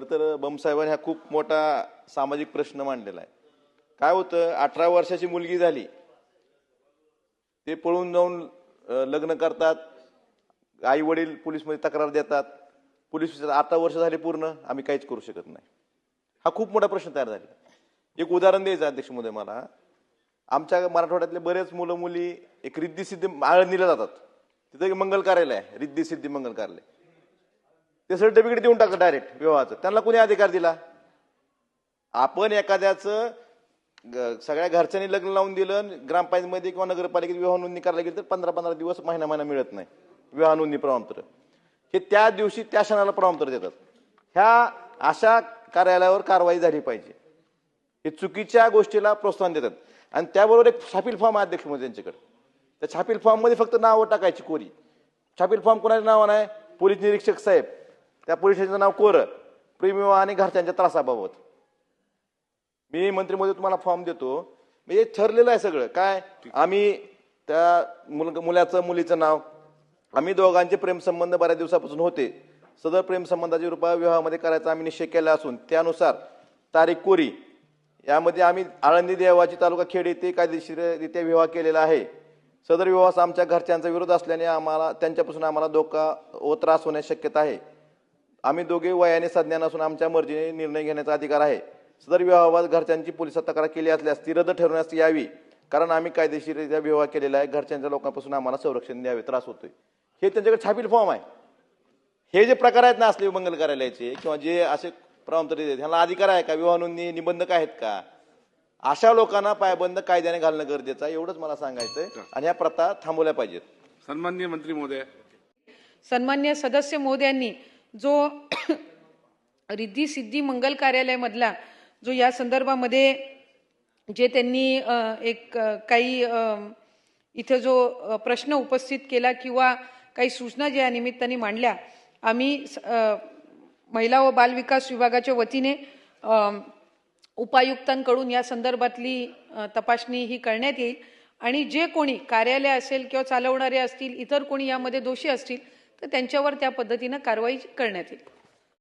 खरं तर बमसाहेबांनी हा खूप मोठा सामाजिक प्रश्न मांडलेला आहे. काय होतं, 18 वर्षाची मुलगी झाली, ते पळून जाऊन लग्न करतात, आई वडील पोलीसमध्ये तक्रार देतात, पोलीस 18 वर्ष झाले पूर्ण, आम्ही काहीच करू शकत नाही. हा खूप मोठा प्रश्न तयार झाला. एक उदाहरण द्यायचं अध्यक्ष महोदय मला. आमच्या मराठवाड्यातले बरेच मुलं मुली एक रिद्धी सिद्धी आळंदीला जातात, तिथं एक मंगल कार्यालय आहे, रिद्धी सिद्धी मंगल कार्यालय. ते सर्टिफिकेट देऊन टाकतात डायरेक्ट विवाहाचं. त्यांना कोणी अधिकार दिला? आपण एखाद्याचं सगळ्या घरच्यांनी लग्न लावून दिलं, ग्रामपंचायतीमध्ये किंवा नगरपालिकेत विवाह नोंदणी करायला गेली तर 15-15 दिवस महिना मिळत नाही विवाह नोंदणी प्रमाणपत्र. हे त्या दिवशी त्या क्षणाला प्रमाणपत्र देतात. ह्या अशा कार्यालयावर कारवाई झाली पाहिजे. हे चुकीच्या गोष्टीला प्रोत्साहन देतात. आणि त्याबरोबर एक छापील फॉर्म आहे अध्यक्ष महोदय त्यांच्याकडे. त्या छापील फॉर्ममध्ये फक्त नावं टाकायची कोरी. छापील फॉर्म कोणाच्या नावानं आहे? पोलीस निरीक्षक साहेब, त्या पोलीस स्टेशनचं नाव कोरं, प्रेमविवाह आणि घरच्यांच्या त्रासाबाबत. मी मंत्री महोदय तुम्हाला फॉर्म देतो. म्हणजे ठरलेलं आहे सगळं. काय आम्ही त्या मुलाचं मुलीचं नाव, आम्ही दोघांचे प्रेमसंबंध बऱ्याच दिवसापासून होते, सदर प्रेमसंबंधाची रूपात विवाहामध्ये करायचा आम्ही निश्चय केला असून त्यानुसार तारीख कोरी, यामध्ये आम्ही आळंदी देवाची तालुका खेड येथे कायदेशीररित्या विवाह केलेला आहे. सदर विवाहास आमच्या घरच्यांचा विरोध असल्याने आम्हाला त्यांच्यापासून आम्हाला धोका व त्रास होण्याची शक्यता आहे. आम्ही दोघे वयाने सज्ञान असून आमच्या मर्जीने निर्णय घेण्याचा अधिकार आहे. सदर विवाहाबाबत घरच्यांची पोलिसात तक्रार केली असल्यास ती रद्द ठरवण्यास यावी, कारण आम्ही कायदेशीररित्या विवाह केलेला आहे. घरच्यांच्या लोकांपासून आम्हाला संरक्षण द्यावे, त्रास होतोय. हे त्यांच्याकडे छापील फॉर्म आहे. हे जे प्रकार आहेत ना असले मंगल कार्यालयाचे किंवा जे असे प्रमाणपत्र देतात, ह्याला अधिकार आहे का? विवाह नोंदणी निबंधक आहेत का? अशा लोकांना पायबंद कायद्याने घालणं गरजेचं आहे, एवढंच मला सांगायचंय. आणि ह्या प्रथा थांबवल्या पाहिजेत. सन्माननीय मंत्री महोदय. सन्मान्य सदस्य महोदयांनी जो रिद्धी सिद्धी मंगल कार्यालयामधला जो या संदर्भामध्ये जे त्यांनी एक काही इथं जो प्रश्न उपस्थित केला किंवा काही सूचना ज्या निमित्ताने मांडल्या, आम्ही महिला व बालविकास विभागाच्या वतीने उपायुक्तांकडून या संदर्भातली तपासणी ही करण्यात येईल. आणि जे कोणी कार्यालय असेल किंवा चालवणारे असतील, इतर कोणी यामध्ये दोषी असतील तर त्यांच्यावर त्या पद्धतीनं कारवाई करण्यात येईल.